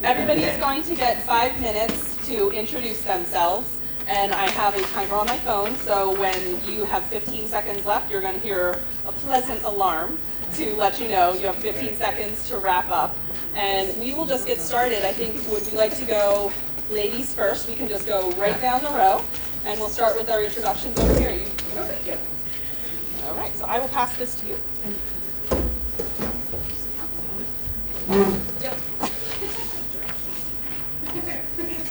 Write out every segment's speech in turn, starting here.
Everybody is going to get 5 minutes to introduce themselves, and I have a timer on my phone, so when you have 15 seconds left, you're going to hear a pleasant alarm to let you know you have 15 seconds to wrap up. And we will just get started. I think, would we like to go ladies first? We can just go right down the row, and we'll start with our introductions over here. Thank you. All right, so I will pass this to you. Yep.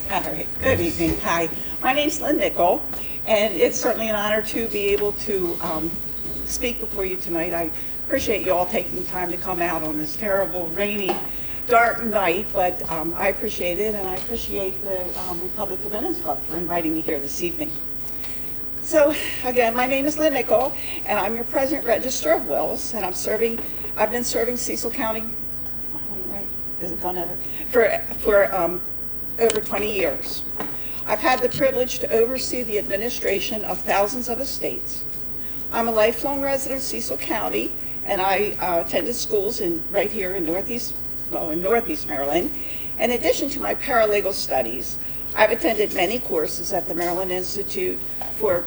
All right, good evening. Hi, my name's Lynn Nickel, and it's certainly an honor to be able to speak before you tonight. I appreciate you all taking time to come out on this terrible, rainy, dark night, but I appreciate it, and I appreciate the Republic of Women's Club for inviting me here this evening. So, again, my name is Lynn Nickel, and I'm your President Register of Wills, and I've been serving Cecil County, right? Is it gone over? For over 20 years. I've had the privilege to oversee the administration of thousands of estates. I'm a lifelong resident of Cecil County, and I attended schools right here in Northeast Maryland. In addition to my paralegal studies, I've attended many courses at the Maryland Institute for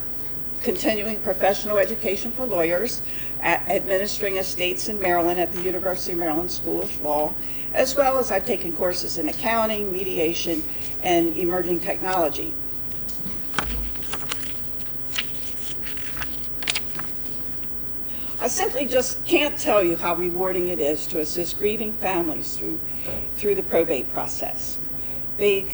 Continuing Professional Education for Lawyers, administering estates in Maryland at the University of Maryland School of Law, as well as I've taken courses in accounting, mediation, and emerging technology. I simply just can't tell you how rewarding it is to assist grieving families through the probate process. They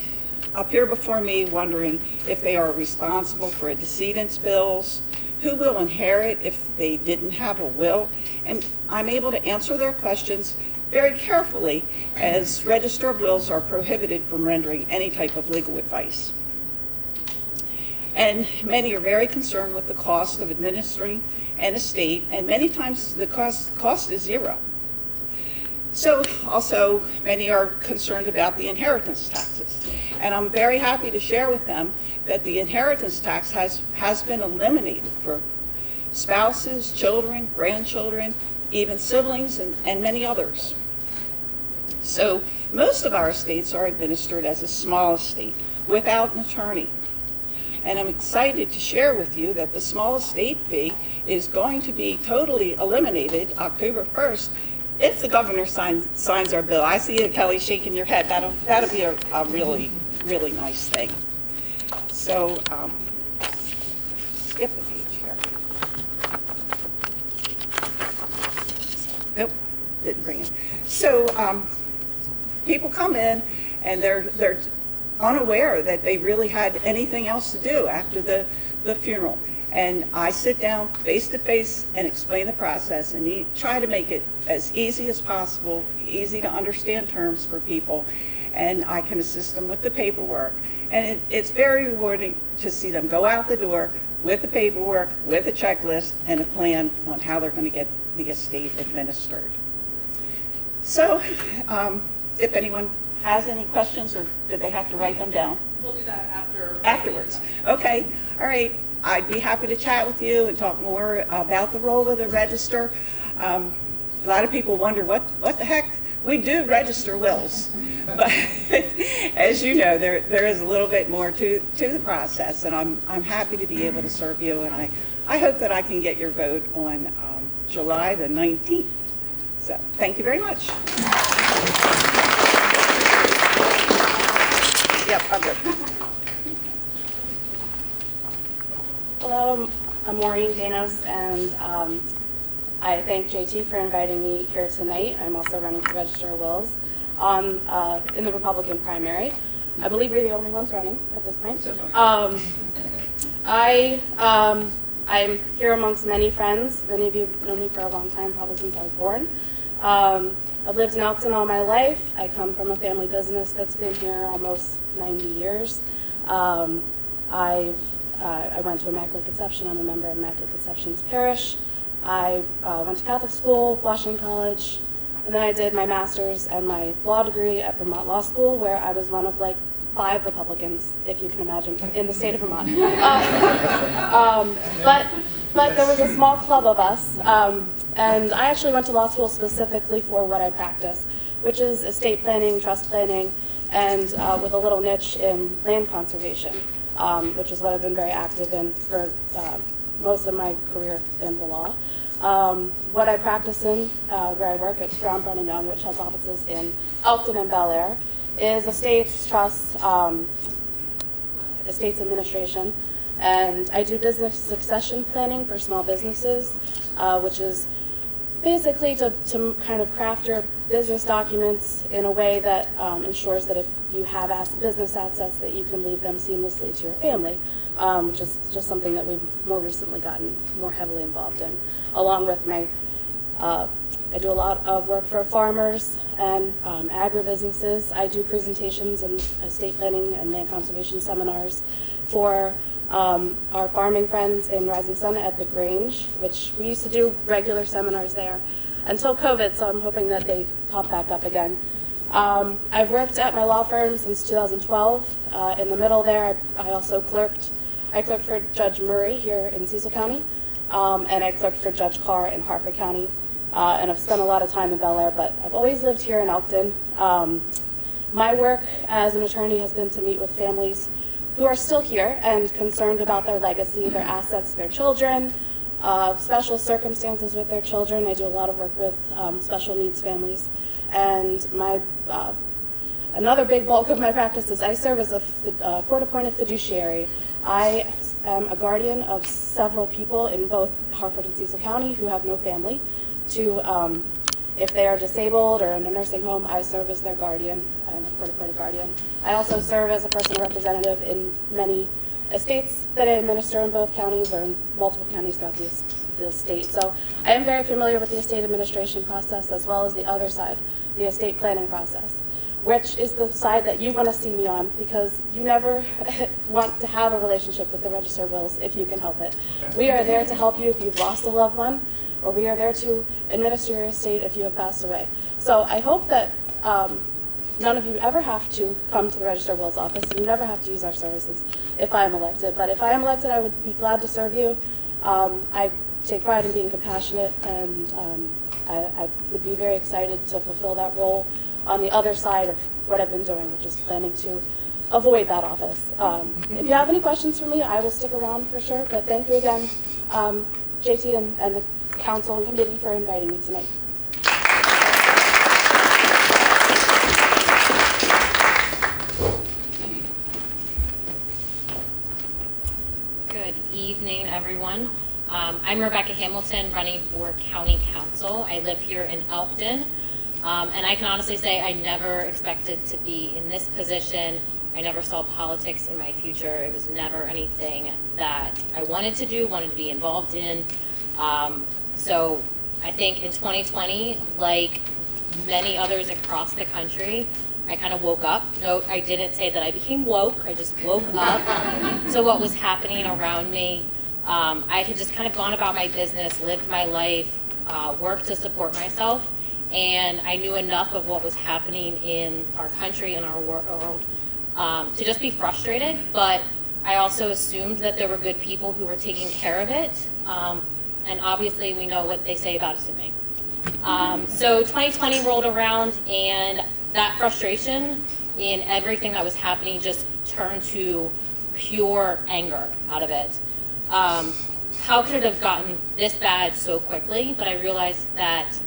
appear before me wondering if they are responsible for a decedent's bills, who will inherit if they didn't have a will, and I'm able to answer their questions very carefully, as Register of Wills are prohibited from rendering any type of legal advice. And many are very concerned with the cost of administering an estate, and many times the cost is zero. So also, many are concerned about the inheritance taxes. And I'm very happy to share with them that the inheritance tax has been eliminated for spouses, children, grandchildren, even siblings, and many others. So most of our estates are administered as a small estate without an attorney. And I'm excited to share with you that the small estate fee is going to be totally eliminated October 1st if the governor signs our bill. I see you, Kelly, shaking your head. That'll be a really, really nice thing. So, skip a page here. Nope, didn't bring it. So, people come in and they're unaware that they really had anything else to do after the funeral. And I sit down face to face and explain the process and try to make it as easy as possible, easy to understand terms for people, and I can assist them with the paperwork. And it's very rewarding to see them go out the door with the paperwork, with a checklist, and a plan on how they're going to get the estate administered. So, if anyone has any questions, or did they have to write them down? We'll do that afterwards. Okay, all right. I'd be happy to chat with you and talk more about the role of the register. A lot of people wonder what the heck. We do register wills, but as you know, there is a little bit more to the process, and I'm happy to be able to serve you, and I hope that I can get your vote on July the 19th. So thank you very much. Yep, I'm good. Hello, I'm Maureen Danos, and I thank JT for inviting me here tonight. I'm also running for Register of Wills in the Republican primary. I believe we're the only ones running at this point. I'm here amongst many friends. Many of you have known me for a long time, probably since I was born. I've lived in Elkton all my life. I come from a family business that's been here almost 90 years. I went to Immaculate Conception. I'm a member of Immaculate Conception's parish. I went to Catholic school, Washington College, and then I did my master's and my law degree at Vermont Law School, where I was one of like 5 Republicans, if you can imagine, in the state of Vermont. But there was a small club of us, and I actually went to law school specifically for what I practice, which is estate planning, trust planning, and with a little niche in land conservation, which is what I've been very active in for most of my career in the law. What I practice in, where I work at Brown, Brown & Young, which has offices in Elkton and Bel Air, is estates, trusts, estates administration, and I do business succession planning for small businesses, which is basically to kind of craft your business documents in a way that ensures that if you have business assets that you can leave them seamlessly to your family, which is just something that we've more recently gotten more heavily involved in. Along with my, I do a lot of work for farmers and agribusinesses. I do presentations and estate planning and land conservation seminars for our farming friends in Rising Sun at the Grange, which we used to do regular seminars there until COVID, so I'm hoping that they pop back up again. I've worked at my law firm since 2012. In the middle there, I also clerked. I clerked for Judge Murray here in Cecil County, and I clerked for Judge Carr in Harford County, and I've spent a lot of time in Bel Air, but I've always lived here in Elkton. My work as an attorney has been to meet with families who are still here and concerned about their legacy, their assets, their children, special circumstances with their children. I do a lot of work with special needs families. And my another big bulk of my practice is I serve as a court-appointed fiduciary. I am a guardian of several people in both Harford and Cecil County who have no family. If they are disabled or in a nursing home, I serve as their guardian. I'm a court-appointed guardian. I also serve as a personal representative in many estates that I administer in both counties or in multiple counties throughout the state. So I am very familiar with the estate administration process as well as the other side, the estate planning process, which is the side that you want to see me on because you never want to have a relationship with the Register of Wills if you can help it. We are there to help you if you've lost a loved one, or we are there to administer your estate if you have passed away. So I hope that none of you ever have to come to the Register of Wills office. You never have to use our services if I am elected. But if I am elected, I would be glad to serve you. I take pride in being compassionate, and I would be very excited to fulfill that role on the other side of what I've been doing, which is planning to avoid that office. If you have any questions for me, I will stick around for sure. But thank you again, JT and the council and committee for inviting me tonight. Good evening, everyone. I'm Rebecca Hamilton, running for County Council. I live here in Elkton, and I can honestly say I never expected to be in this position. I never saw politics in my future. It was never anything that I wanted to do, wanted to be involved in. So I think in 2020, like many others across the country, I kind of woke up. No, I didn't say that I became woke. I just woke up to what was happening around me. I had just kind of gone about my business, lived my life, worked to support myself, and I knew enough of what was happening in our country and our world to just be frustrated, but I also assumed that there were good people who were taking care of it, and obviously we know what they say about assuming. So 2020 rolled around, and that frustration in everything that was happening just turned to pure anger out of it. How could it have gotten this bad so quickly? But I realized that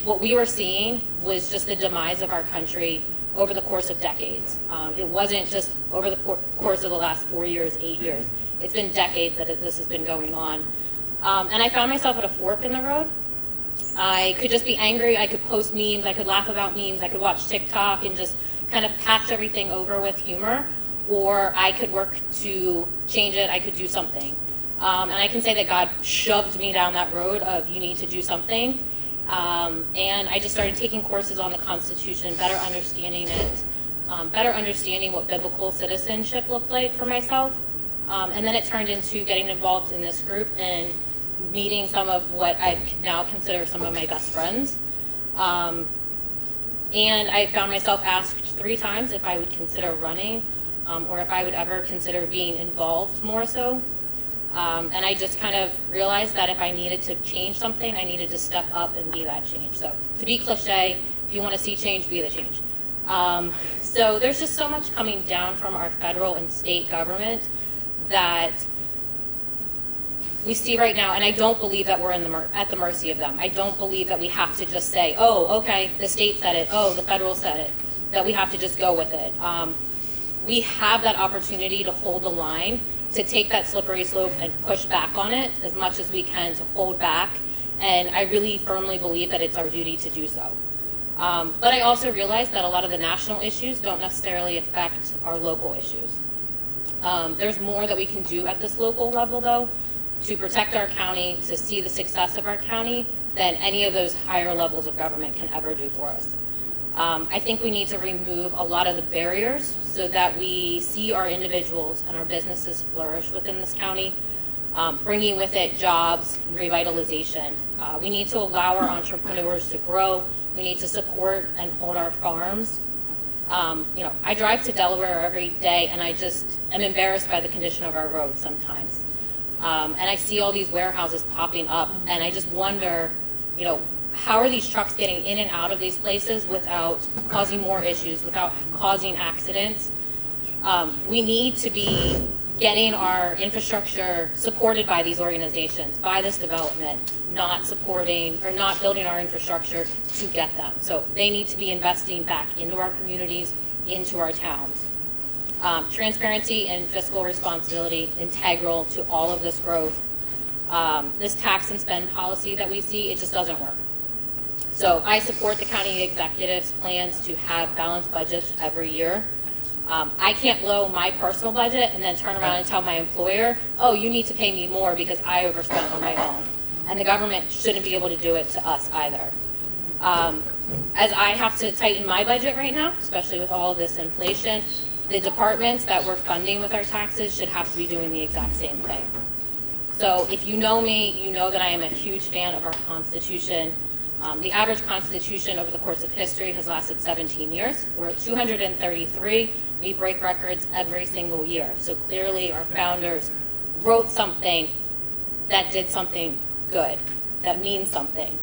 what we were seeing was just the demise of our country over the course of decades. It wasn't just over the course of the last 4 years, 8 years. It's been decades that this has been going on. And I found myself at a fork in the road. I could just be angry, I could post memes, I could laugh about memes, I could watch TikTok and just kind of patch everything over with humor, or I could work to change it, I could do something. And I can say that God shoved me down that road of you need to do something. And I just started taking courses on the Constitution, better understanding it, better understanding what biblical citizenship looked like for myself. And then it turned into getting involved in this group and meeting some of what I now consider some of my best friends. And I found myself asked 3 times if I would consider running or if I would ever consider being involved more so. And I just kind of realized that if I needed to change something, I needed to step up and be that change. So to be cliche, if you want to see change, be the change. So there's just so much coming down from our federal and state government that we see right now, and I don't believe that we're at the mercy of them. I don't believe that we have to just say, oh, okay, the state said it, oh, the federal said it, that we have to just go with it. We have that opportunity to hold the line, to take that slippery slope and push back on it as much as we can, to hold back, and I really firmly believe that it's our duty to do so. But I also realize that a lot of the national issues don't necessarily affect our local issues. There's more that we can do at this local level, though, to protect our county, to see the success of our county, than any of those higher levels of government can ever do for us. I think we need to remove a lot of the barriers so that we see our individuals and our businesses flourish within this county, bringing with it jobs and revitalization. We need to allow our entrepreneurs to grow. We need to support and hold our farms. I drive to Delaware every day, and I just am embarrassed by the condition of our roads sometimes. And I see all these warehouses popping up, and I just wonder, how are these trucks getting in and out of these places without causing more issues, without causing accidents? We need to be getting our infrastructure supported by these organizations, by this development, not supporting or not building our infrastructure to get them. So they need to be investing back into our communities, into our towns. Transparency and fiscal responsibility integral to all of this growth. This tax and spend policy that we see, it just doesn't work. So I support the county executive's plans to have balanced budgets every year. I can't blow my personal budget and then turn around and tell my employer, oh, you need to pay me more because I overspent on my own. And the government shouldn't be able to do it to us either. As I have to tighten my budget right now, especially with all of this inflation, the departments that we're funding with our taxes should have to be doing the exact same thing. So if you know me, you know that I am a huge fan of our Constitution. The average Constitution over the course of history has lasted 17 years. We're at 233. We break records every single year. So clearly our founders wrote something that did something good, that means something.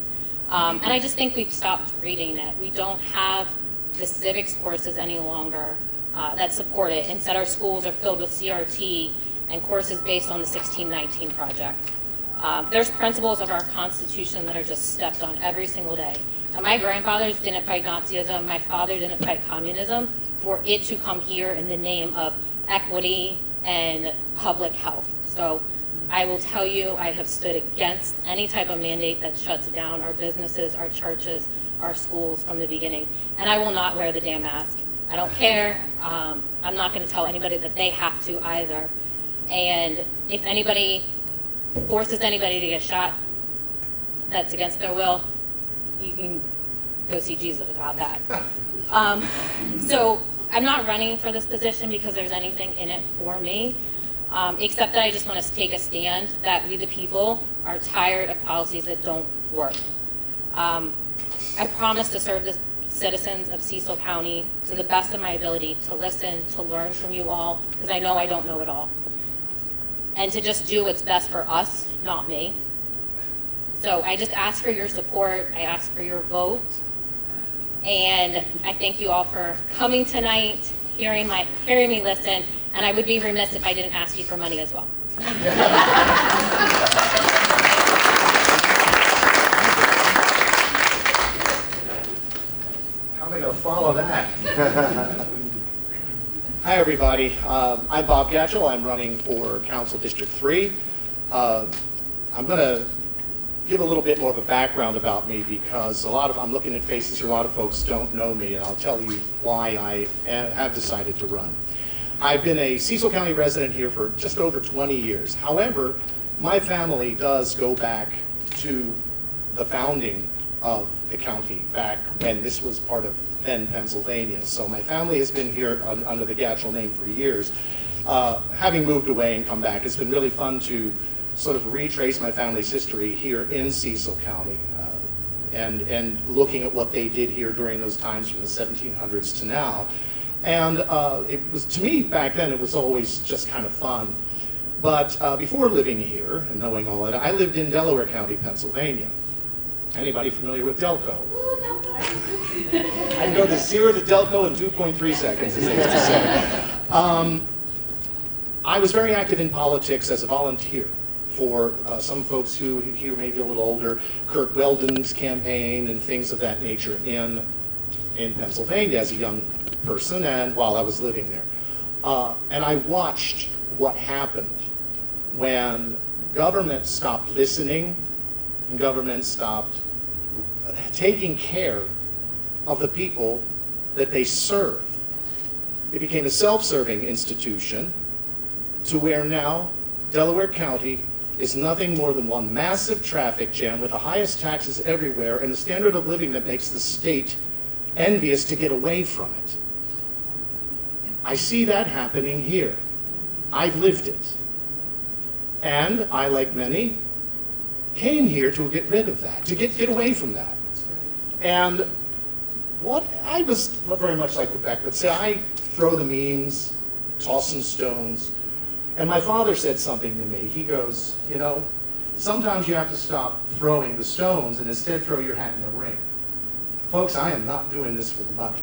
And I just think we've stopped reading it. We don't have the civics courses any longer that support it. Instead, our schools are filled with CRT and courses based on the 1619 Project. There's principles of our Constitution that are just stepped on every single day. And my grandfathers didn't fight Nazism, my father didn't fight communism for it to come here in the name of equity and public health. So I will tell you, I have stood against any type of mandate that shuts down our businesses, our churches, our schools from the beginning. And I will not wear the damn mask. I don't care. I'm not going to tell anybody that they have to either. And if anybody forces anybody to get shot that's against their will, you can go see Jesus about that. So I'm not running for this position because there's anything in it for me, except that I just want to take a stand that we the people are tired of policies that don't work. I promise to serve the citizens of Cecil County to the best of my ability, to listen, to learn from you all, because I know I don't know it all, and to just do what's best for us, not me. So I just ask for your support, I ask for your vote, and I thank you all for coming tonight, hearing me listen, and I would be remiss if I didn't ask you for money as well. How am I going to follow that? Hi, everybody. I'm Bob Gatchell. I'm running for Council District 3. I'm going to give a little bit more of a background about me because I'm looking at faces here, a lot of folks don't know me, and I'll tell you why I have decided to run. I've been a Cecil County resident here for just over 20 years. However, my family does go back to the founding of the county back when this was part of then Pennsylvania. So my family has been here under the Gatchell name for years. Having moved away and come back, it's been really fun to sort of retrace my family's history here in Cecil County and looking at what they did here during those times from the 1700s to now. And it was, to me back then, it was always just kind of fun. But before living here and knowing all that, I lived in Delaware County, Pennsylvania. Anybody familiar with Delco? I can go to 0 to Delco in 2.3 seconds, as they used to say. I was very active in politics as a volunteer for some folks who here may be a little older, Kurt Weldon's campaign and things of that nature in Pennsylvania as a young person and while I was living there. And I watched what happened when government stopped listening and government stopped taking care of the people that they serve. It became a self-serving institution to where now Delaware County is nothing more than one massive traffic jam with the highest taxes everywhere and a standard of living that makes the state envious to get away from it. I see that happening here. I've lived it. And I, like many, came here to get rid of that, to get away from that. And what I was very much like Rebecca would say, I throw the memes, toss some stones. And my father said something to me. He goes, you know, sometimes you have to stop throwing the stones and instead throw your hat in the ring. Folks, I am not doing this for the money.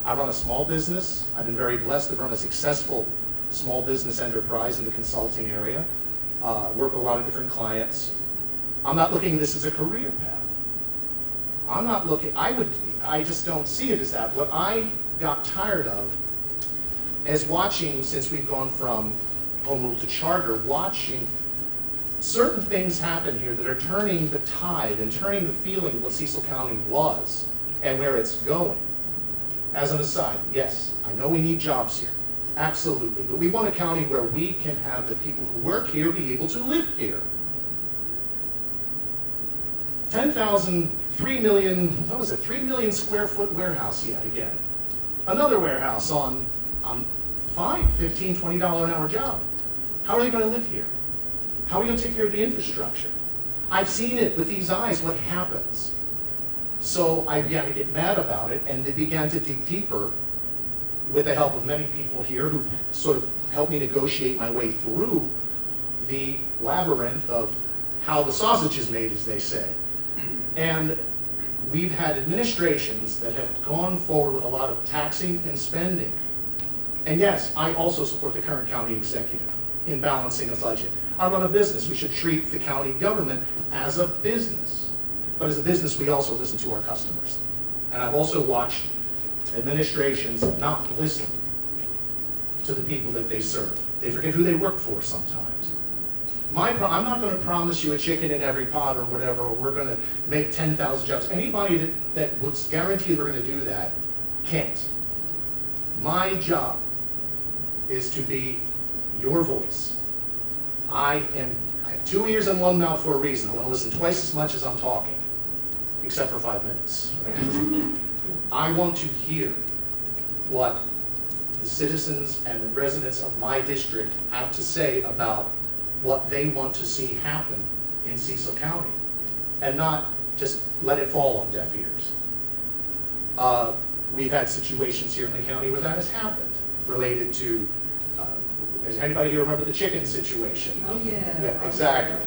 I run a small business. I've been very blessed to run a successful small business enterprise in the consulting area. Work with a lot of different clients. I'm not looking at this as a career path. I'm not looking, I just don't see it as that. What I got tired of is watching, since we've gone from home rule to charter, watching certain things happen here that are turning the tide and turning the feeling of what Cecil County was and where it's going. As an aside, yes, I know we need jobs here, absolutely, but we want a county where we can have the people who work here be able to live here. 10,000, 3 million, what was it, 3 million square foot warehouse yet again. Another warehouse on fine, $15, $20 an hour job. How are they going to live here? How are we going to take care of the infrastructure? I've seen it with these eyes, what happens. So I began to get mad about it, and they began to dig deeper with the help of many people here who've sort of helped me negotiate my way through the labyrinth of how the sausage is made, as they say. And we've had administrations that have gone forward with a lot of taxing and spending. And yes, I also support the current county executive in balancing a budget. I run a business. We should treat the county government as a business. But as a business, we also listen to our customers. And I've also watched administrations not listen to the people that they serve. They forget who they work for sometimes. I'm not going to promise you a chicken in every pot or whatever, or we're going to make 10,000 jobs. Anybody that would guarantee we're going to do that can't. My job is to be your voice. I have 2 ears and 1 mouth for a reason. I want to listen twice as much as I'm talking, except for 5 minutes. I want to hear what the citizens and the residents of my district have to say about what they want to see happen in Cecil County, and not just let it fall on deaf ears. We've had situations here in the county where that has happened, related to, does anybody here remember the chicken situation? Oh, yeah. Yeah, exactly.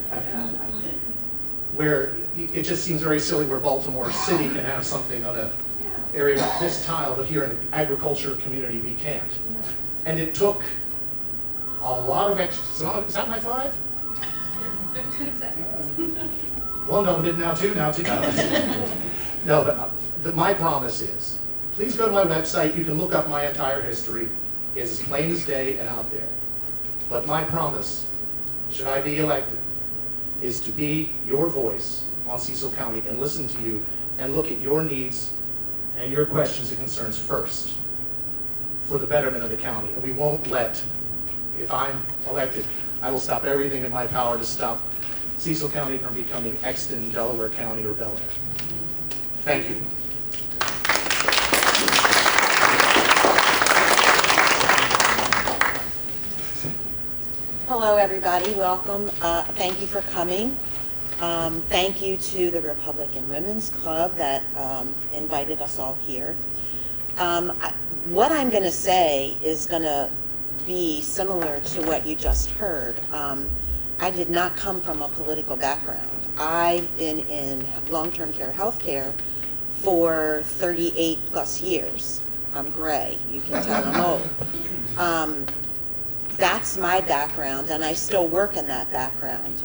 Where it just seems very silly where Baltimore City can have something on an area like this tile, but here in an agriculture community we can't. And it took a lot of extra, is that my 5? 15 seconds. Well, no, now 2, now 2. No, but my promise is, please go to my website. You can look up my entire history. It's as plain as day and out there. But my promise, should I be elected, is to be your voice on Cecil County and listen to you and look at your needs and your questions and concerns first for the betterment of the county. And we won't let, if I'm elected, I will stop everything in my power to stop Cecil County from becoming Exton, Delaware County, or Bel Air. Thank you. Hello, everybody. Welcome. Thank you for coming. Thank you to the Republican Women's Club that invited us all here. What I'm going to say is going to be similar to what you just heard. I did not come from a political background. I've been in long-term care healthcare for 38 plus years. I'm gray, you can tell I'm old. That's my background, and I still work in that background.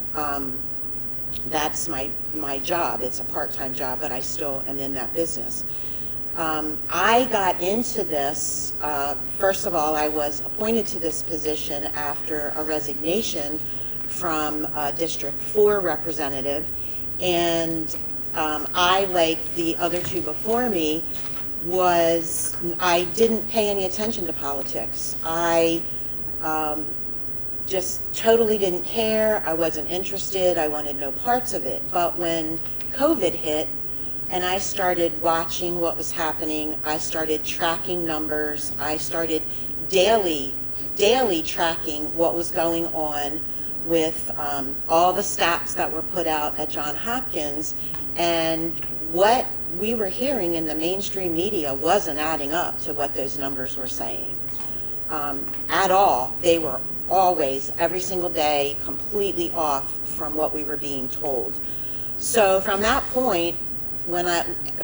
That's my job. It's a part-time job, but I still am in that business. I got into this, first of all, I was appointed to this position after a resignation from a District 4 representative, and I, like the other two before me, I didn't pay any attention to politics. I just totally didn't care. I wasn't interested. I wanted no parts of it. But when COVID hit and I started watching what was happening, I started tracking numbers. I started daily tracking what was going on with all the stats that were put out at Johns Hopkins, and what we were hearing in the mainstream media wasn't adding up to what those numbers were saying at all. They were always, every single day, completely off from what we were being told. So from that point,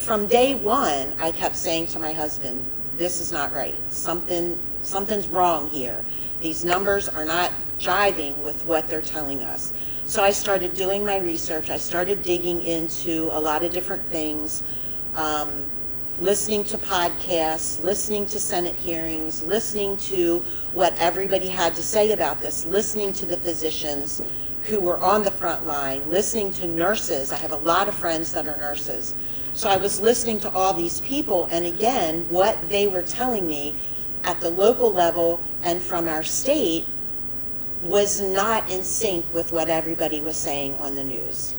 from day one, I kept saying to my husband, this is not right. Something's wrong here. These numbers are not jiving with what they're telling us. So I started doing my research. I started digging into a lot of different things, listening to podcasts, listening to Senate hearings, listening to what everybody had to say about this, listening to the physicians who were on the front line, listening to nurses. I have a lot of friends that are nurses. So I was listening to all these people, and again, what they were telling me at the local level and from our state was not in sync with what everybody was saying on the news.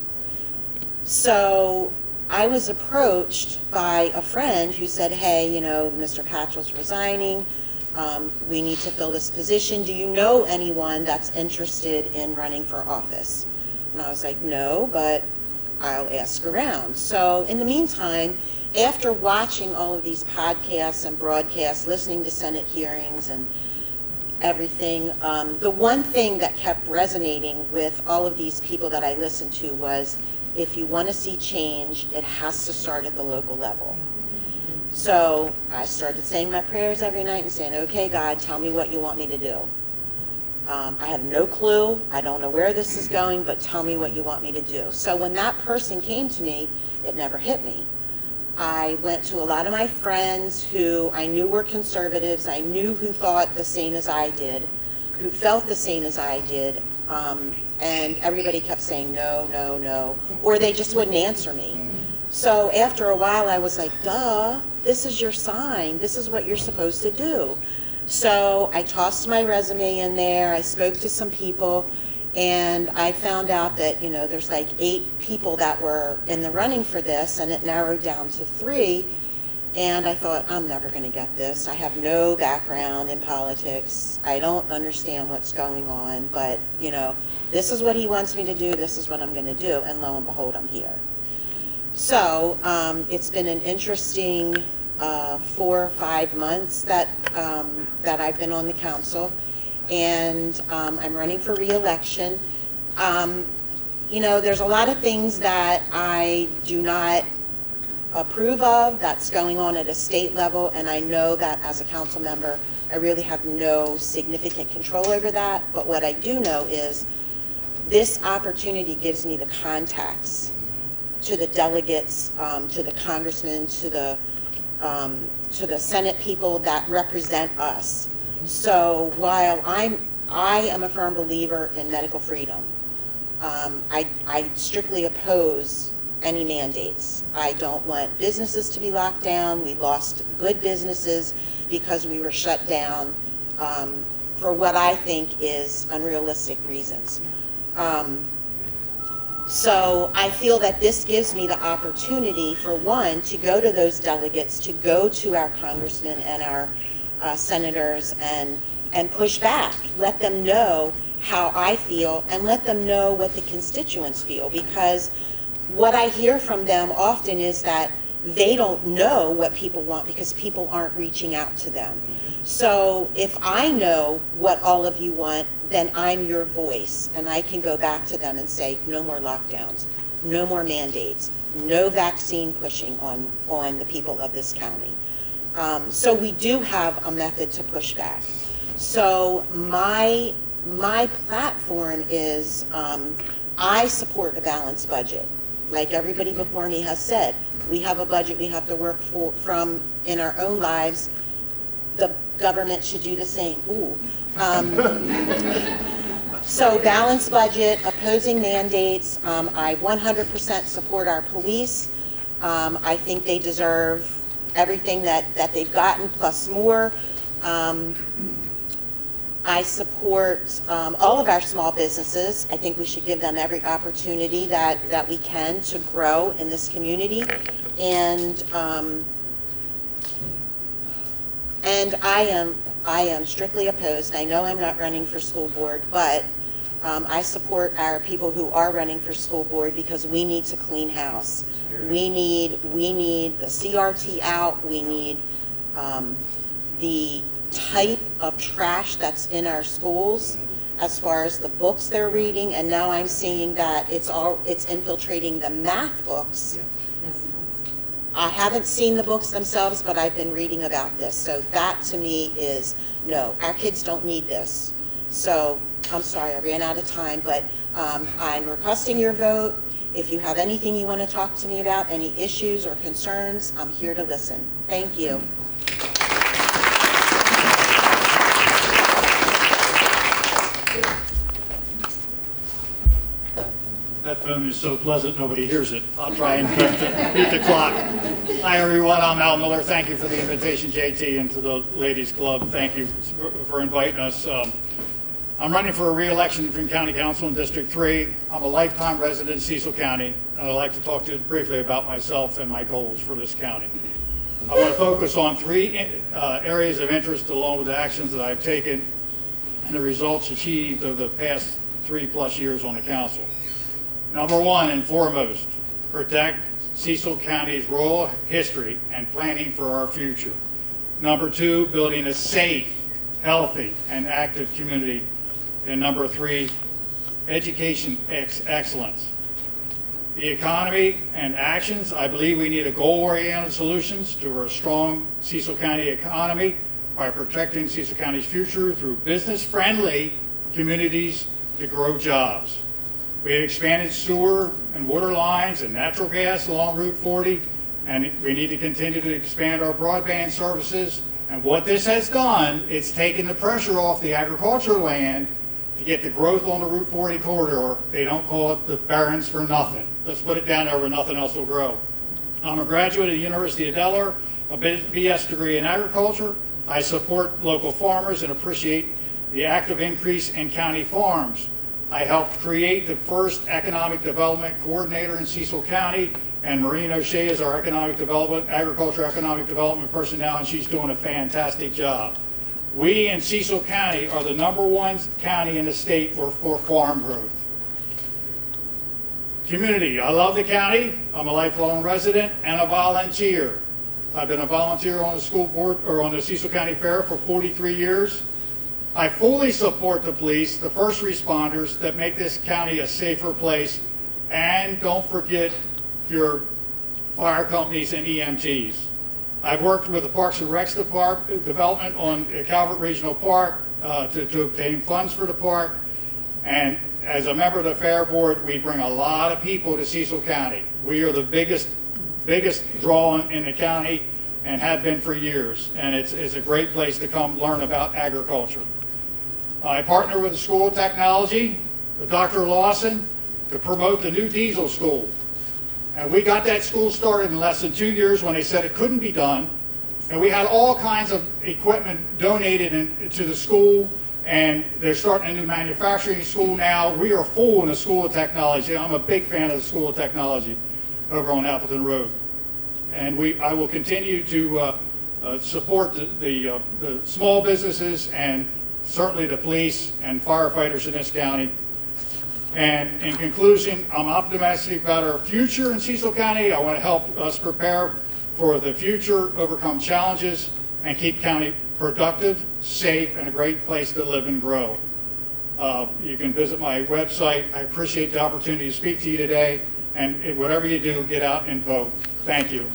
So I was approached by a friend who said, hey, Mr. Patchell's resigning. We need to fill this position. Do you know anyone that's interested in running for office? And I was like, no, but I'll ask around. So in the meantime, after watching all of these podcasts and broadcasts, listening to Senate hearings and everything, the one thing that kept resonating with all of these people that I listened to was, if you want to see change, it has to start at the local level. So I started saying my prayers every night and saying, okay, God, tell me what you want me to do. I have no clue. I don't know where this is going, but tell me what you want me to do. So when that person came to me, it never hit me. I went to a lot of my friends who I knew were conservatives. I knew who thought the same as I did, who felt the same as I did, and everybody kept saying no, no, no, or they just wouldn't answer me. So after a while, I was like, duh, this is your sign. This is what you're supposed to do. So I tossed my resume in there. I spoke to some people, and I found out that, there's like 8 people that were in the running for this, and it narrowed down to 3. And I thought, I'm never going to get this. I have no background in politics. I don't understand what's going on, but, this is what he wants me to do. This is what I'm going to do. And lo and behold, I'm here. So it's been an interesting 4 or 5 months that I've been on the council, and I'm running for re-election. There's a lot of things that I do not approve of that's going on at a state level, and I know that as a council member, I really have no significant control over that. But what I do know is this opportunity gives me the contacts to the delegates, to the congressmen, to the Senate people that represent us. So while I am a firm believer in medical freedom, I strictly oppose any mandates. I don't want businesses to be locked down. We lost good businesses because we were shut down for what I think is unrealistic reasons. So I feel that this gives me the opportunity, for one, to go to those delegates, to go to our congressmen and our senators and push back, let them know how I feel, and let them know what the constituents feel, because what I hear from them often is that they don't know what people want because people aren't reaching out to them. So if I know what all of you want, then I'm your voice, and I can go back to them and say, no more lockdowns, no more mandates, no vaccine pushing on the people of this county. So we do have a method to push back. So my platform is I support a balanced budget. Like everybody before me has said, we have a budget we have to work from in our own lives. The government should do the same. Ooh. So balanced budget, opposing mandates. I 100% support our police. I think they deserve everything that they've gotten plus more. I support all of our small businesses. I think we should give them every opportunity that we can to grow in this community. And I am strictly opposed. I know I'm not running for school board, but I support our people who are running for school board because we need to clean house. We need the CRT out. We need the type of trash that's in our schools as far as the books they're reading, and now I'm seeing that it's infiltrating the math books. I haven't seen the books themselves, but I've been reading about this. So that to me is, no, our kids don't need this. So I'm sorry, I ran out of time, but I'm requesting your vote. If you have anything you want to talk to me about, any issues or concerns, I'm here to listen. Thank you. That phone is so pleasant, nobody hears it. I'll try and beat the clock. Hi, everyone. I'm Al Miller. Thank you for the invitation, JT, and to the Ladies Club. Thank you for inviting us. I'm running for a re-election for County Council in District 3. I'm a lifetime resident of Cecil County, and I'd like to talk to you briefly about myself and my goals for this county. I want to focus on three areas of interest along with the actions that I've taken and the results achieved over the past 3+ years on the council. Number one and foremost, protect Cecil County's rural history and planning for our future. Number two, building a safe, healthy, and active community. And number three, education excellence. The economy and actions, I believe we need a goal-oriented solutions to a strong Cecil County economy by protecting Cecil County's future through business-friendly communities to grow jobs. We have expanded sewer and water lines and natural gas along Route 40, and we need to continue to expand our broadband services. And what this has done, it's taken the pressure off the agricultural land to get the growth on the Route 40 corridor. They don't call it the Barrens for nothing. Let's put it down there where nothing else will grow. I'm a graduate of the University of Delaware, a BS degree in agriculture. I support local farmers and appreciate the active increase in county farms. I helped create the first economic development coordinator in Cecil County, and Maureen O'Shea is our agriculture economic development person now, and she's doing a fantastic job. We in Cecil County are the #1 county in the state for farm growth. Community, I love the county. I'm a lifelong resident and a volunteer. I've been a volunteer on the school board or on the Cecil County Fair for 43 years. I fully support the police, the first responders that make this county a safer place, and don't forget your fire companies and EMTs. I've worked with the Parks and Recs development on Calvert Regional Park to obtain funds for the park, and as a member of the Fair Board, we bring a lot of people to Cecil County. We are the biggest draw in the county and have been for years, and it's a great place to come learn about agriculture. I partner with the School of Technology, with Dr. Lawson, to promote the new diesel school. And we got that school started in less than 2 years when they said it couldn't be done. And we had all kinds of equipment donated to the school, and they're starting a new manufacturing school now. We are full in the School of Technology. I'm a big fan of the School of Technology over on Appleton Road. And I will continue to support the small businesses and certainly the police and firefighters in this county. And in conclusion, I'm optimistic about our future in Cecil County. I want to help us prepare for the future, overcome challenges, and keep productive, safe, and a great place to live and grow. You can visit my website. I appreciate the opportunity to speak to you today, and whatever you do, get out and vote. Thank you.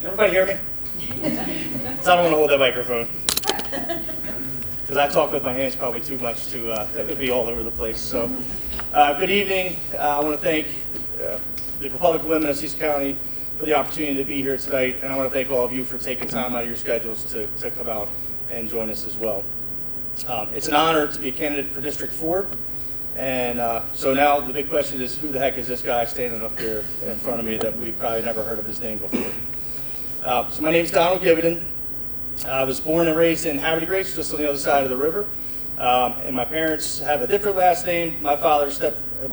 Everybody hear me? So I don't want to hold that microphone. Because I talk with my hands probably too much to, that would be all over the place. So, good evening. I want to thank the Republic of Women of Cecil County for the opportunity to be here tonight. And I want to thank all of you for taking time out of your schedules to come out and join us as well. It's an honor to be a candidate for District 4. And so now the big question is, who the heck is this guy standing up here in front of me that we've probably never heard of his name before? So my name's Donald Givenden. I was born and raised in Havre de Grace, just on the other side of the river. And my parents have a different last name. My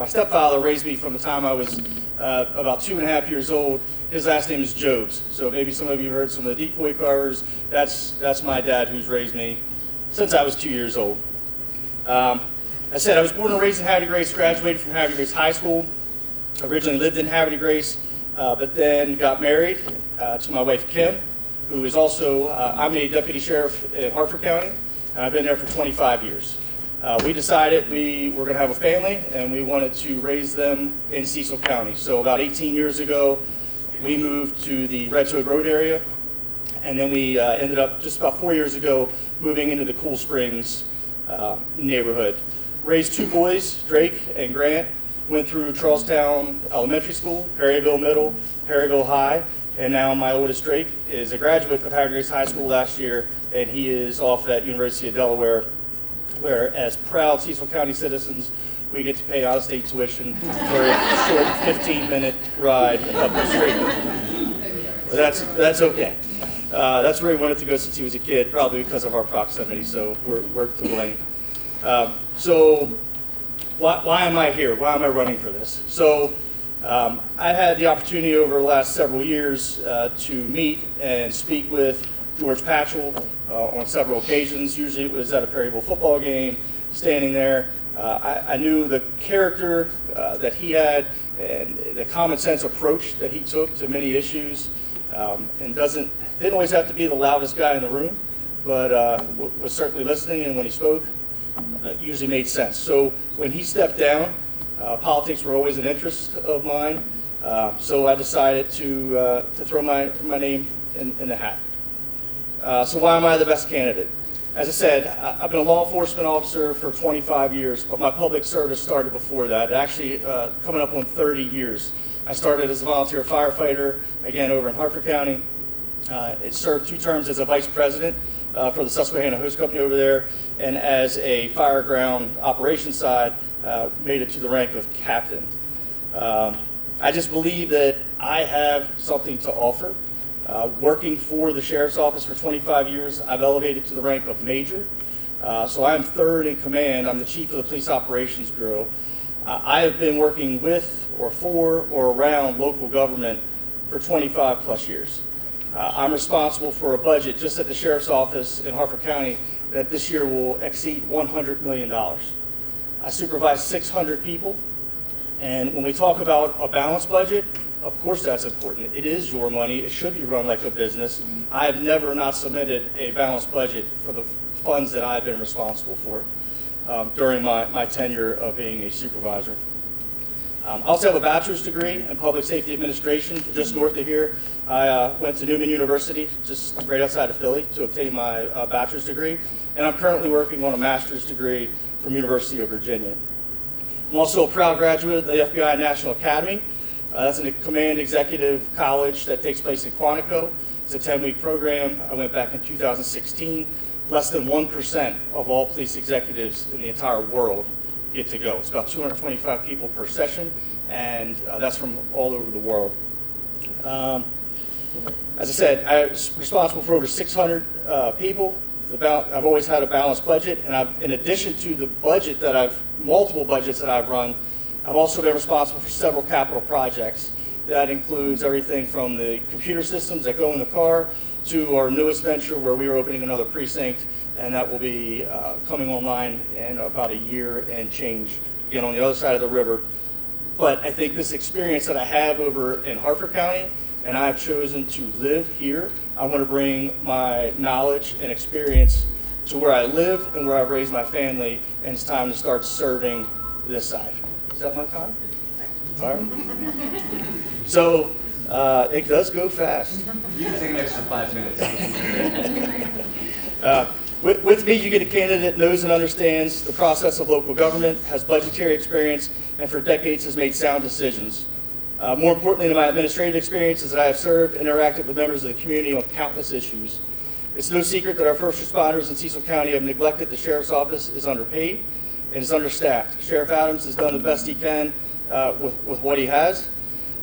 stepfather raised me from the time I was about 2.5 years old. His last name is Jobs. So maybe some of you heard some of the decoy carvers. That's my dad, who's raised me since I was 2 years old. I said I was born and raised in Havre de Grace, graduated from Havre de Grace High School. Originally lived in Havre de Grace, but then got married to my wife Kim, who is also, I'm a deputy sheriff in Hartford County, and I've been there for 25 years. We decided we were going to have a family, and we wanted to raise them in Cecil County. So about 18 years ago, we moved to the Red Toad Road area, and then we ended up just about 4 years ago moving into the Cool Springs neighborhood. Raised 2 boys, Drake and Grant, went through Charlestown Elementary School, Perryville Middle, Perryville High, and now my oldest Drake is a graduate of Havre de Grace High School last year, and he is off at University of Delaware, where as proud Cecil County citizens, we get to pay out-of-state tuition for a short 15-minute ride up the street. But that's okay. That's where he wanted to go since he was a kid, probably because of our proximity, so we're to blame. So why am I here? Why am I running for this? So I had the opportunity over the last several years to meet and speak with George Patchell on several occasions. Usually it was at a Perryville football game, standing there. I knew the character that he had and the common sense approach that he took to many issues, and didn't always have to be the loudest guy in the room, but was certainly listening, and when he spoke, usually made sense. So when he stepped down, politics were always an interest of mine, so I decided to throw my name in the hat. So why am I the best candidate? As I said, I've been a law enforcement officer for 25 years, but my public service started before that. Actually, coming up on 30 years. I started as a volunteer firefighter, again, over in Hartford County. It served 2 terms as a vice president for the Susquehanna Hose Company over there, and as a fire ground operations side, made it to the rank of captain. I just believe that I have something to offer. Working for the sheriff's office for 25 years, I've elevated to the rank of major. So I'm 3rd in command. I'm the chief of the Police Operations Bureau. I have been working with or for or around local government for 25 plus years. I'm responsible for a budget just at the sheriff's office in Hartford County that this year will exceed $100 million. I supervise 600 people, and when we talk about a balanced budget, of course that's important. It is your money. It should be run like a business. I have never not submitted a balanced budget for the funds that I've been responsible for during my tenure of being a supervisor. I also have a bachelor's degree in public safety administration just north of here. I went to Newman University, just right outside of Philly, to obtain my bachelor's degree, and I'm currently working on a master's degree from University of Virginia. I'm also a proud graduate of the FBI National Academy. That's a command executive college that takes place in Quantico. It's a 10-week program. I went back in 2016. Less than 1% of all police executives in the entire world get to go. It's about 225 people per session, and that's from all over the world. As I said, I'm responsible for over 600 people. I've always had a balanced budget, and in addition to the budget multiple budgets that I've run, I've also been responsible for several capital projects. That includes everything from the computer systems that go in the car to our newest venture where we are opening another precinct, and that will be coming online in about a year and change, again, on the other side of the river. But I think this experience that I have over in Hartford County, and I've chosen to live here, I want to bring my knowledge and experience to where I live and where I've raised my family, and it's time to start serving this side. Is that my time? All right. So it does go fast. You can take an extra 5 minutes. With me, you get a candidate that knows and understands the process of local government, has budgetary experience, and for decades has made sound decisions. More importantly, in my administrative experience is that I have served and interacted with members of the community on countless issues. It's no secret that our first responders in Cecil County have neglected the sheriff's office, is underpaid, and is understaffed. Sheriff Adams has done the best he can with what he has.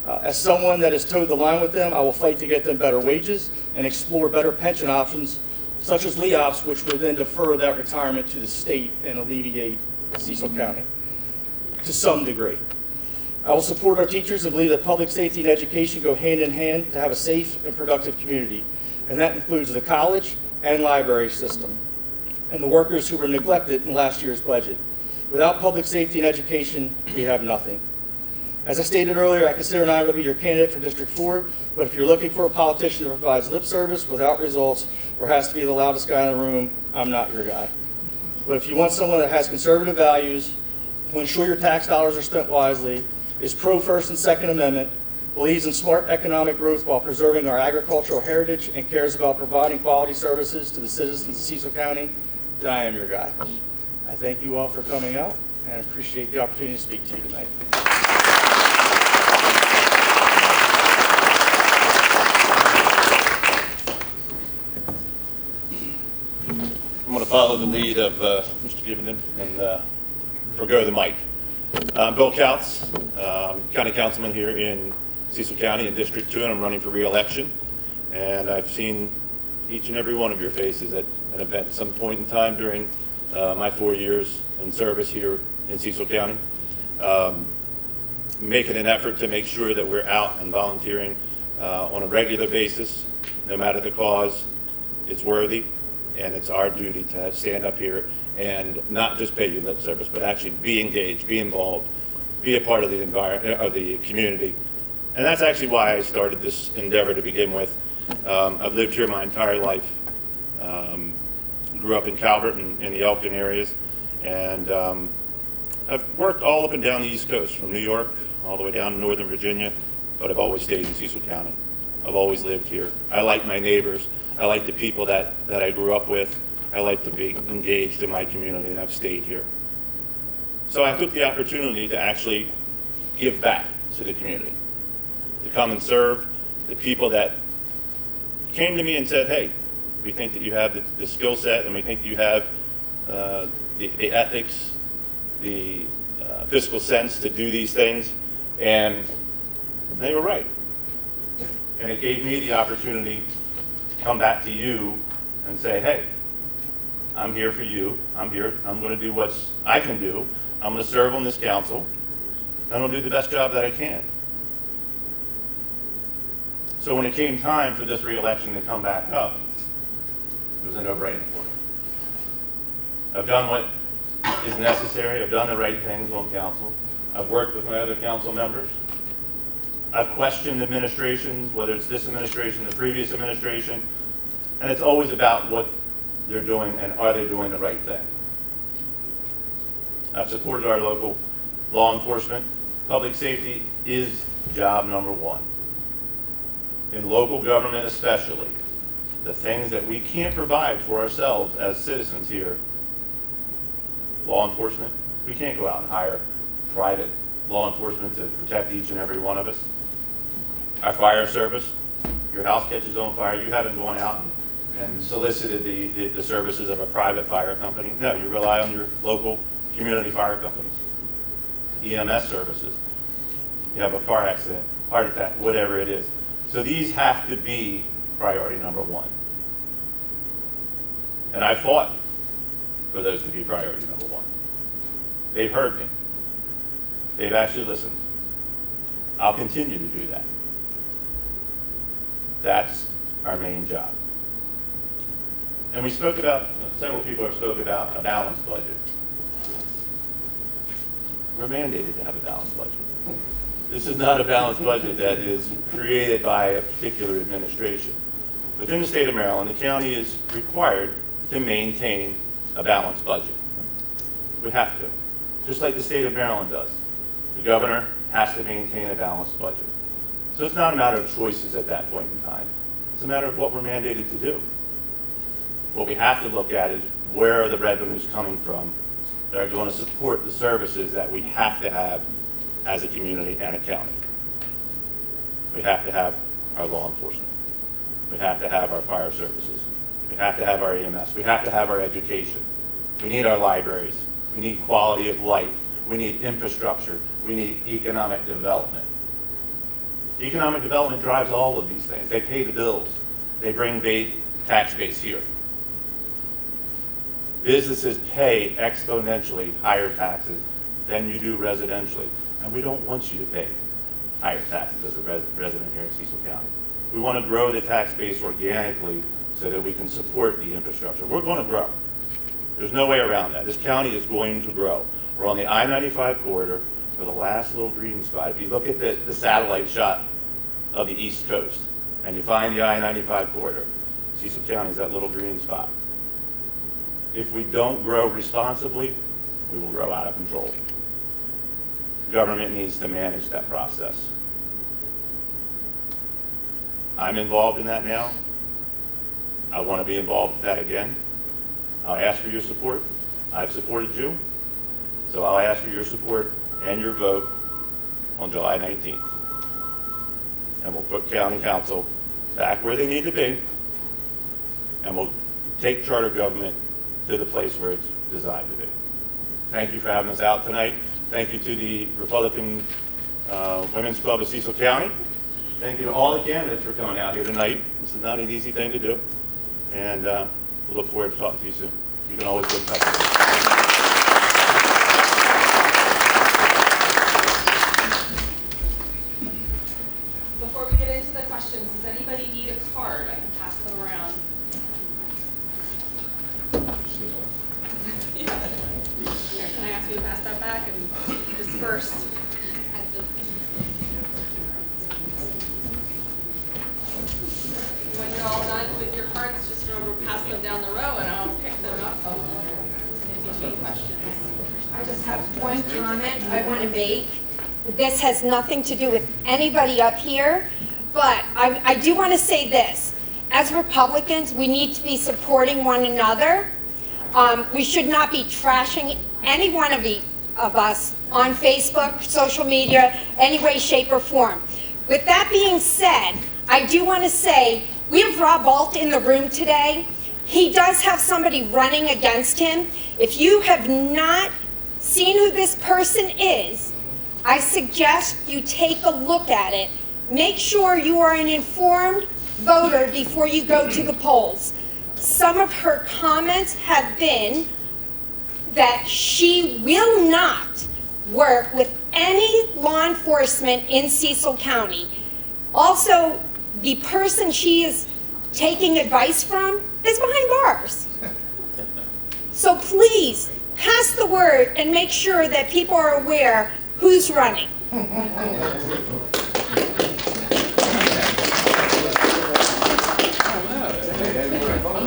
As someone that has towed the line with them, I will fight to get them better wages and explore better pension options, such as LEOPS, which would then defer that retirement to the state and alleviate Cecil County to some degree. I will support our teachers and believe that public safety and education go hand in hand to have a safe and productive community, and that includes the college and library system, and the workers who were neglected in last year's budget. Without public safety and education, we have nothing. As I stated earlier, I consider an honor to be your candidate for District 4, but if you're looking for a politician that provides lip service without results or has to be the loudest guy in the room, I'm not your guy. But if you want someone that has conservative values, will ensure your tax dollars are spent wisely, is pro-First and Second Amendment, believes in smart economic growth while preserving our agricultural heritage, and cares about providing quality services to the citizens of Cecil County, then I am your guy. I thank you all for coming out and appreciate the opportunity to speak to you tonight. I'm going to follow the lead of Mr. Givenden and forgo the mic. I'm Bill Kautz, County Councilman here in Cecil County in District 2, and I'm running for re-election. And I've seen each and every one of your faces at an event at some point in time during my 4 years in service here in Cecil County. Making an effort to make sure that we're out and volunteering on a regular basis, no matter the cause. It's worthy, and it's our duty to stand up here and not just pay you lip service, but actually be engaged, be involved, be a part of the environment, of the community. And that's actually why I started this endeavor to begin with. I've lived here my entire life. Grew up in Calvert and in the Elkton areas, and I've worked all up and down the East Coast, from New York all the way down to Northern Virginia, but I've always stayed in Cecil County. I've always lived here. I like my neighbors. I like the people that I grew up with. I like to be engaged in my community, and I've stayed here. So I took the opportunity to actually give back to the community, to come and serve the people that came to me and said, hey, we think that you have the skill set, and we think you have the ethics, the fiscal sense to do these things, and they were right. And it gave me the opportunity to come back to you and say, hey, I'm here for you. I'm here. I'm going to do what I can do. I'm going to serve on this council. And I'm going to do the best job that I can. So when it came time for this re-election to come back up, it was a no-brainer for me. I've done what is necessary. I've done the right things on council. I've worked with my other council members. I've questioned administrations, whether it's this administration, the previous administration, and it's always about what they're doing and are they doing the right thing. I've supported our local law enforcement. Public safety is job number one. In local government especially, the things that we can't provide for ourselves as citizens here, law enforcement, we can't go out and hire private law enforcement to protect each and every one of us. Our fire service, your house catches on fire, you haven't gone out and solicited the services of a private fire company. No, you rely on your local community fire companies. EMS services. You have a car accident, heart attack, whatever it is. So these have to be priority number one. And I fought for those to be priority number one. They've heard me. They've actually listened. I'll continue to do that. That's our main job. And we spoke about, several people have spoken about a balanced budget. We're mandated to have a balanced budget. This is not a balanced budget that is created by a particular administration. Within the state of Maryland, the county is required to maintain a balanced budget. We have to, just like the state of Maryland does. The governor has to maintain a balanced budget. So it's not a matter of choices at that point in time. It's a matter of what we're mandated to do. What we have to look at is where are the revenues coming from that are going to support the services that we have to have as a community and a county. We have to have our law enforcement. We have to have our fire services. We have to have our EMS. We have to have our education. We need our libraries. We need quality of life. We need infrastructure. We need economic development. Economic development drives all of these things. They pay the bills. They bring tax base here. Businesses pay exponentially higher taxes than you do residentially. And we don't want you to pay higher taxes as a resident here in Cecil County. We want to grow the tax base organically so that we can support the infrastructure. We're going to grow. There's no way around that. This county is going to grow. We're on the I-95 corridor for the last little green spot. If you look at the satellite shot of the East Coast and you find the I-95 corridor, Cecil County is that little green spot. If we don't grow responsibly, we will grow out of control. Government needs to manage that process. I'm involved in that now. I want to be involved in that again. I'll ask for your support. I've supported you, so I'll ask for your support and your vote on July 19th. And we'll put county council back where they need to be, and we'll take charter government to the place where it's designed to be. Thank you for having us out tonight. Thank you to the Republican Women's Club of Cecil County. Thank you to all the candidates for coming out here tonight. This is not an easy thing to do. And we look forward to talking to you soon. You can always get in touch with me. Before we get into the questions, does anybody need a card? I can pass them around. Yeah. Here, can I ask you to pass that back and disperse? When you're all done with your cards, just remember to pass them down the row and I'll pick them up in between questions. I just have one comment I want to make. This has nothing to do with anybody up here, but I do want to say this. As Republicans, we need to be supporting one another. We should not be trashing any one of us on Facebook, social media, any way, shape, or form. With that being said, I do want to say we have Rob Alt in the room today. He does have somebody running against him. If you have not seen who this person is, I suggest you take a look at it. Make sure you are an informed voter before you go to the polls. Some of her comments have been that she will not work with any law enforcement in Cecil County. Also, the person she is taking advice from is behind bars. So please, pass the word and make sure that people are aware who's running. I'm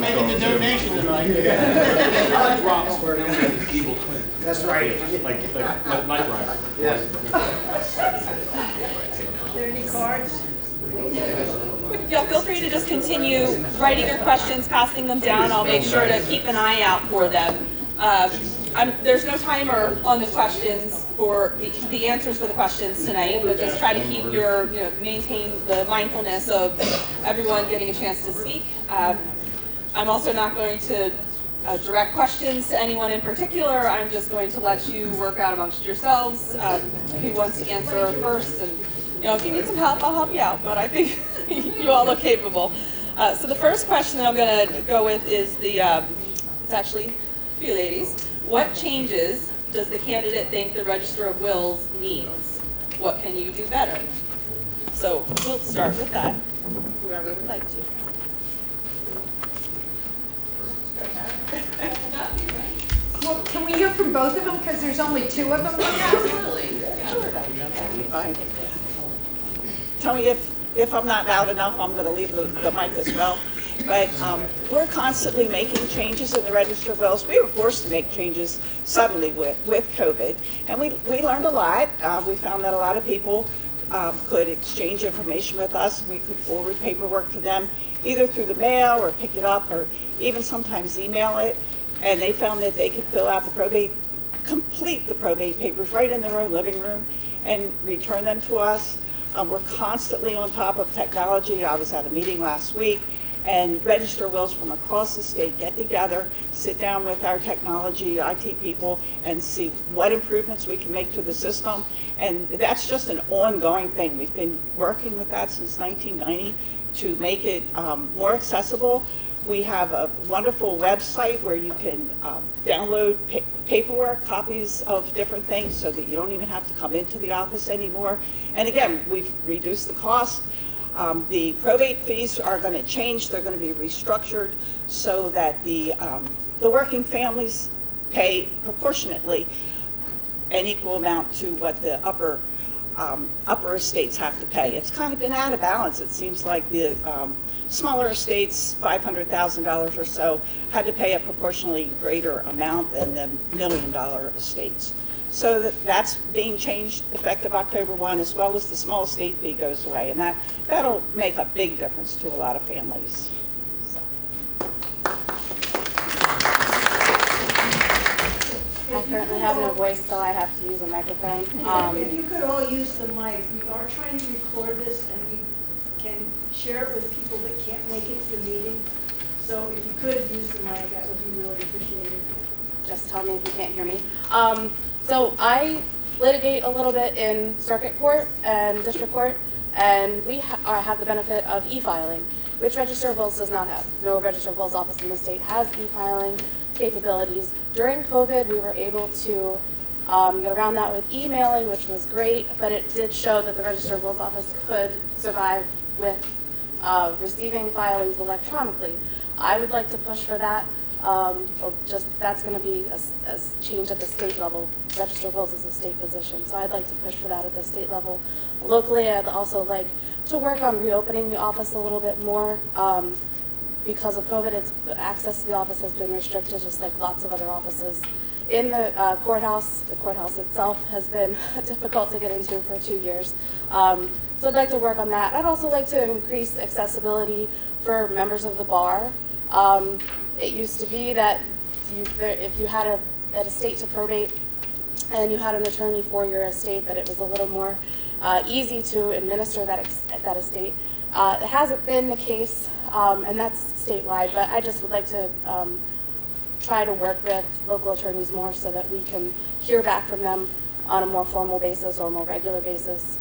making the donation tonight. I like rocks where they're evil twins. That's right. Like Knight Rider. Yes. Are there any cards? Yeah, feel free to just continue writing your questions, passing them down. I'll make sure to keep an eye out for them. There's no timer on the questions for the answers for the questions tonight, but just try to keep maintain the mindfulness of everyone getting a chance to speak. I'm also not going to direct questions to anyone in particular. I'm just going to let you work out amongst yourselves who wants to answer first. And if you need some help, I'll help you out. But I think you all look capable. So the first question that I'm going to go with is it's actually for you ladies. What changes does the candidate think the Register of Wills needs? What can you do better? So we'll start with that, whoever would like to. Well, can we hear from both of them, because there's only two of them right now? Fine. Tell me if I'm not loud enough, I'm going to leave the mic as well. But we're constantly making changes in the Register of Wills. We were forced to make changes suddenly with COVID, and we learned a lot. We found that a lot of people could exchange information with us. We could forward paperwork to them, either through the mail or pick it up, or even sometimes email it. And they found that they could fill out complete the probate papers right in their own living room and return them to us. We're constantly on top of technology. I was at a meeting last week, and Register Wills from across the state get together, sit down with our technology, IT people, and see what improvements we can make to the system. And that's just an ongoing thing. We've been working with that since 1990 to make it more accessible. We have a wonderful website where you can download paperwork, copies of different things, so that you don't even have to come into the office anymore. And again, we've reduced the cost. The probate fees are going to change. They're going to be restructured so that the working families pay proportionately an equal amount to what the upper estates have to pay. It's kind of been out of balance. It seems like the smaller estates, $500,000 or so, had to pay a proportionally greater amount than the $1 million estates. So that's being changed effective October 1, as well as the small estate fee goes away, and that'll make a big difference to a lot of families. So. I currently have no voice, so I have to use a microphone. If you could all use the mic, we are trying to record this, and we can share it with people that can't make it to the meeting. So if you could use the mic, that would be really appreciated. Just tell me if you can't hear me. So I litigate a little bit in circuit court and district court, and we have the benefit of e-filing, which Register of Wills does not have. No Register of Wills office in the state has e-filing capabilities. During COVID, we were able to get around that with emailing, which was great, but it did show that the Register of Wills office could survive with receiving filings electronically. I would like to push for that. That's going to be a change at the state level. Register of Wills is a state position, so I'd like to push for that at the state level. Locally, I'd also like to work on reopening the office a little bit more. Because of COVID, access to the office has been restricted, just like lots of other offices. In the courthouse itself has been difficult to get into for 2 years. So I'd like to work on that. I'd also like to increase accessibility for members of the bar. It used to be that if you had an estate to probate and you had an attorney for your estate, that it was a little more easy to administer that estate. It hasn't been the case, and that's statewide, but I just would like to try to work with local attorneys more so that we can hear back from them on a more formal basis or a more regular basis,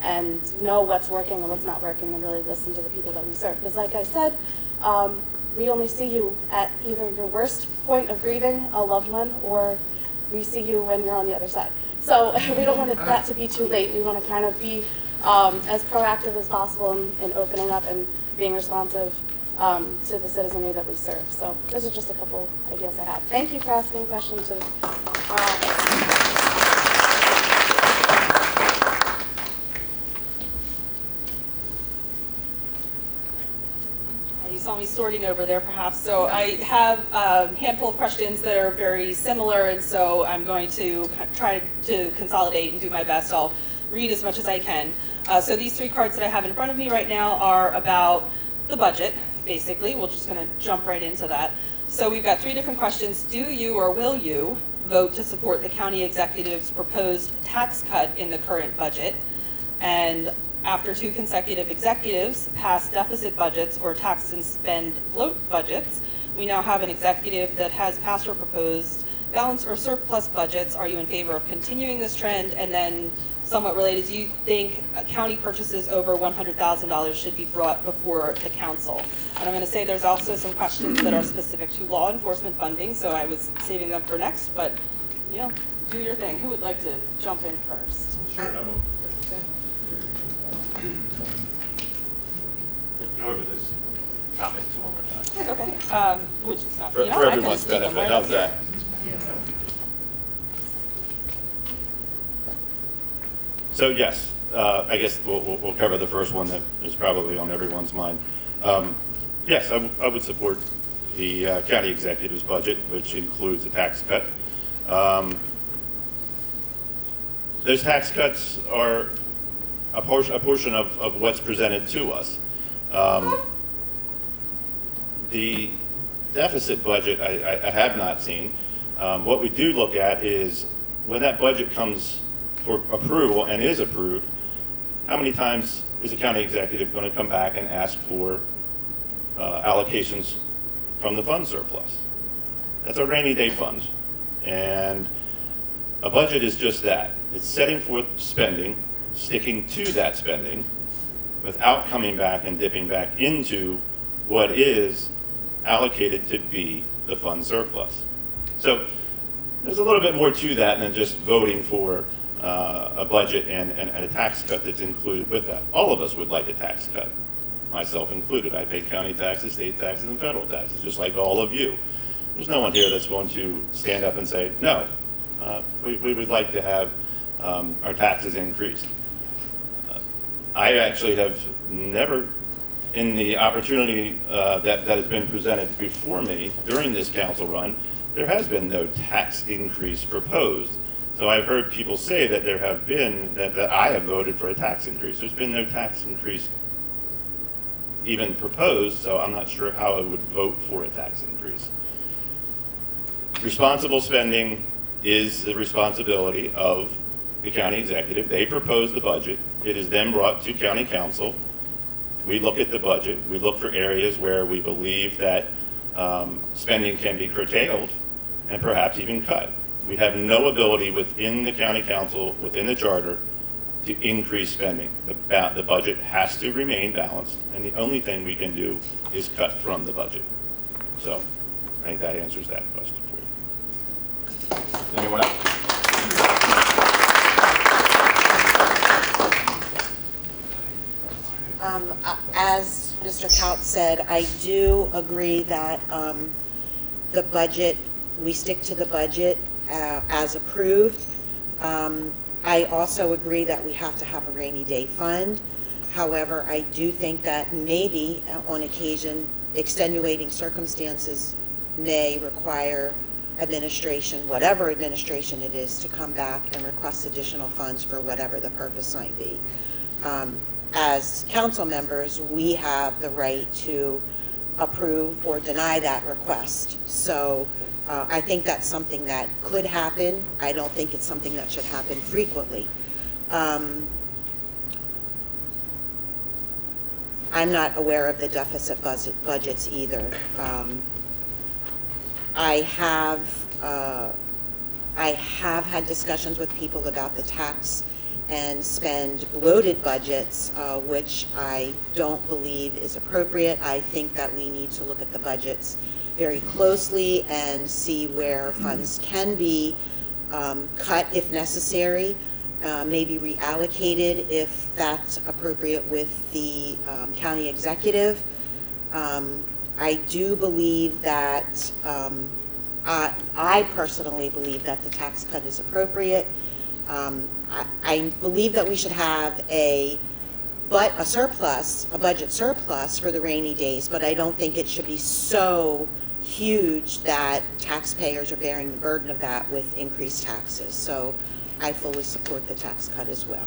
and know what's working and what's not working, and really listen to the people that we serve. Because like I said, we only see you at either your worst point of grieving a loved one, or we see you when you're on the other side. So we don't want that to be too late. We want to kind of be as proactive as possible in opening up and being responsive to the citizenry that we serve. So those are just a couple ideas I have. Thank you for asking a question to our office. You saw me sorting over there perhaps. So I have a handful of questions that are very similar, and so I'm going to try to consolidate and do my best. I'll read as much as I can. So these 3 cards that I have in front of me right now are about the budget, basically. We're just going to jump right into that. So we've got 3 different questions. Do you or will you vote to support the county executive's proposed tax cut in the current budget? And after 2 consecutive executives pass deficit budgets or tax and spend bloat budgets, we now have an executive that has passed or proposed balance or surplus budgets. Are you in favor of continuing this trend? And then, somewhat related, do you think county purchases over $100,000 should be brought before the council? And I'm going to say there's also some questions that are specific to law enforcement funding, so I was saving them for next, but do your thing. Who would like to jump in first? Sure, I will. Go over this topic one more time. Okay. For everyone's benefit, how's that? So yes, I guess we'll cover the first one that is probably on everyone's mind. Yes, I would support the county executive's budget, which includes a tax cut. Those tax cuts are a portion of what's presented to us. The deficit budget I have not seen. What we do look at is when that budget comes for approval and is approved, how many times is the county executive going to come back and ask for allocations from the fund surplus? That's a rainy day fund. And a budget is just that. It's setting forth spending, sticking to that spending, without coming back and dipping back into what is allocated to be the fund surplus. So there's a little bit more to that than just voting for a budget and a tax cut that's included with that. All of us would like a tax cut, myself included. I pay county taxes, state taxes, and federal taxes, just like all of you. There's no one here that's going to stand up and say, no, we would like to have our taxes increased. I actually have never, in the opportunity that has been presented before me during this council run, there has been no tax increase proposed. So I've heard people say that there have been, that I have voted for a tax increase. There's been no tax increase even proposed, so I'm not sure how I would vote for a tax increase. Responsible spending is the responsibility of the county executive. They propose the budget. It is then brought to county council. We look at the budget. We look for areas where we believe that spending can be curtailed and perhaps even cut. We have no ability within the county council, within the charter, to increase spending. The budget has to remain balanced, and the only thing we can do is cut from the budget. So I think that answers that question for you. Anyone else? As Mr. Kaut said, I do agree that the budget, we stick to the budget as approved. I also agree that we have to have a rainy day fund. However, I do think that maybe on occasion extenuating circumstances may require administration, whatever administration it is, to come back and request additional funds for whatever the purpose might be. As council members, we have the right to approve or deny that request. So I think that's something that could happen. I don't think it's something that should happen frequently. I'm not aware of the deficit budgets either. I have had discussions with people about the tax and spend bloated budgets, which I don't believe is appropriate. I think that we need to look at the budgets very closely and see where funds can be cut if necessary, maybe reallocated if that's appropriate with the county executive. I do believe that, I personally believe that the tax cut is appropriate. I believe that we should have a surplus, a budget surplus for the rainy days, but I don't think it should be so huge that taxpayers are bearing the burden of that with increased taxes. So I fully support the tax cut as well.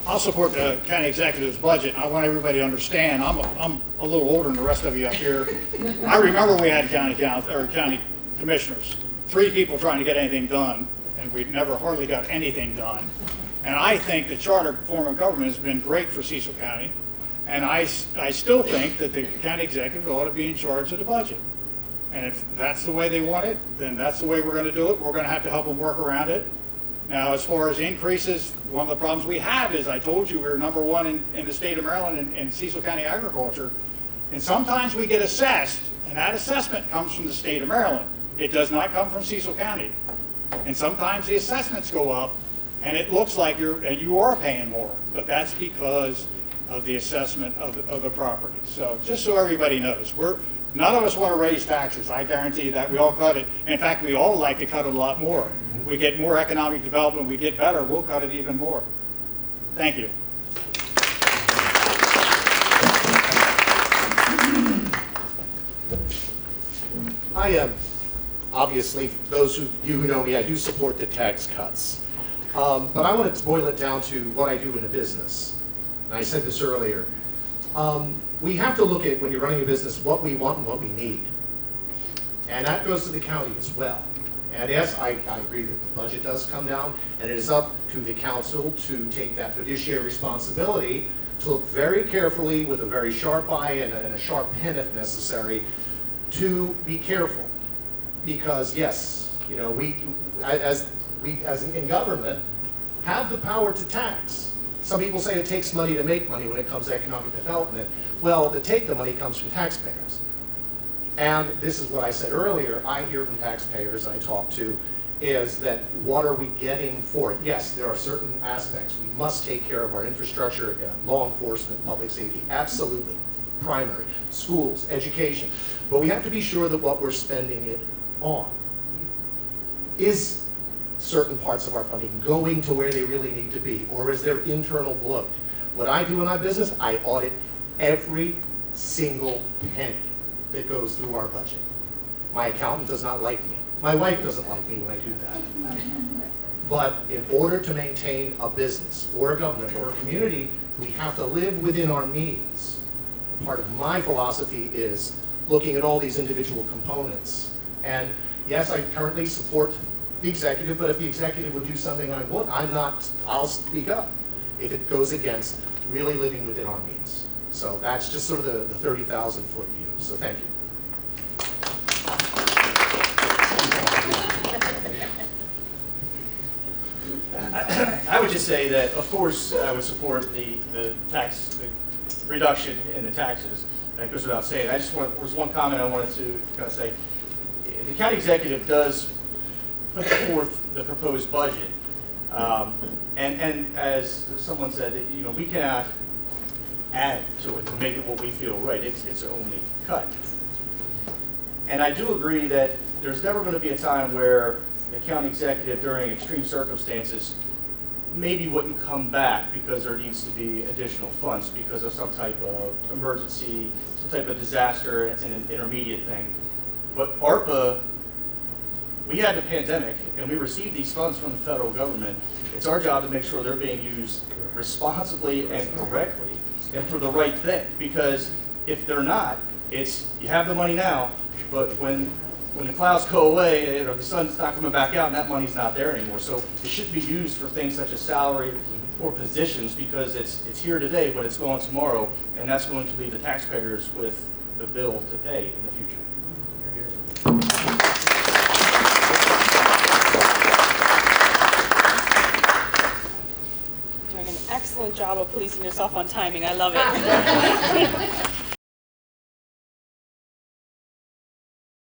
I'll support the county executive's budget. I want everybody to understand, I'm a little older than the rest of you up here. I remember we had county commissioners, 3 people trying to get anything done, and we never hardly got anything done. And I think the charter form of government has been great for Cecil County, and I still think that the county executive ought to be in charge of the budget. And if that's the way they want it, then that's the way we're going to do it. We're going to have to help them work around it. Now, as far as increases, one of the problems we have is, I told you, we're #1 in the state of Maryland in Cecil County agriculture. And sometimes we get assessed, and that assessment comes from the state of Maryland. It does not come from Cecil County. And sometimes the assessments go up, and it looks like you are paying more, but that's because of the assessment of the property. So just so everybody knows, none of us want to raise taxes. I guarantee you that. We all cut it. In fact, we all like to cut it a lot more. We get more economic development, we get better, we'll cut it even more. Thank you. I am, obviously, those of you who know me, I do support the tax cuts. But I want to boil it down to what I do in a business. And I said this earlier. We have to look at, when you're running a business, what we want and what we need. And that goes to the county as well. And yes, I agree that the budget does come down, and it is up to the council to take that fiduciary responsibility to look very carefully with a very sharp eye and a sharp pen if necessary, to be careful. Because yes, you know, we as in government have the power to tax. Some people say it takes money to make money when it comes to economic development. Well, to take the money comes from taxpayers. And this is what I said earlier, I hear from taxpayers I talk to, is that what are we getting for it? Yes, there are certain aspects. We must take care of our infrastructure, law enforcement, public safety, absolutely, primary, schools, education. But we have to be sure that what we're spending it on is certain parts of our funding going to where they really need to be, or is there internal bloat? What I do in my business, I audit every single penny that goes through our budget. My accountant does not like me. My wife doesn't like me when I do that. But in order to maintain a business or a government or a community, we have to live within our means. Part of my philosophy is looking at all these individual components. And yes, I currently support the executive, but if the executive would do something I'll speak up if it goes against really living within our means. So that's just sort of the 30,000 foot view. So thank you. I would just say that, of course, I would support the tax reduction in the taxes. That goes without saying. There's one comment I wanted to kind of say. The county executive does put forth the proposed budget, and as someone said, that, you know, we cannot add to it to make it what we feel right. It's only cut. And I do agree that there's never going to be a time where the county executive, during extreme circumstances, maybe wouldn't come back because there needs to be additional funds because of some type of emergency, some type of disaster, and an intermediate thing. But ARPA, we had the pandemic, and we received these funds from the federal government. It's our job to make sure they're being used responsibly and correctly and for the right thing. Because if they're not, it's you have the money now, but when the clouds go away or the sun's not coming back out and that money's not there anymore. So it should be used for things such as salary or positions because it's here today, but it's gone tomorrow, and that's going to leave the taxpayers with the bill to pay in the future. Doing an excellent job of policing yourself on timing. I love it.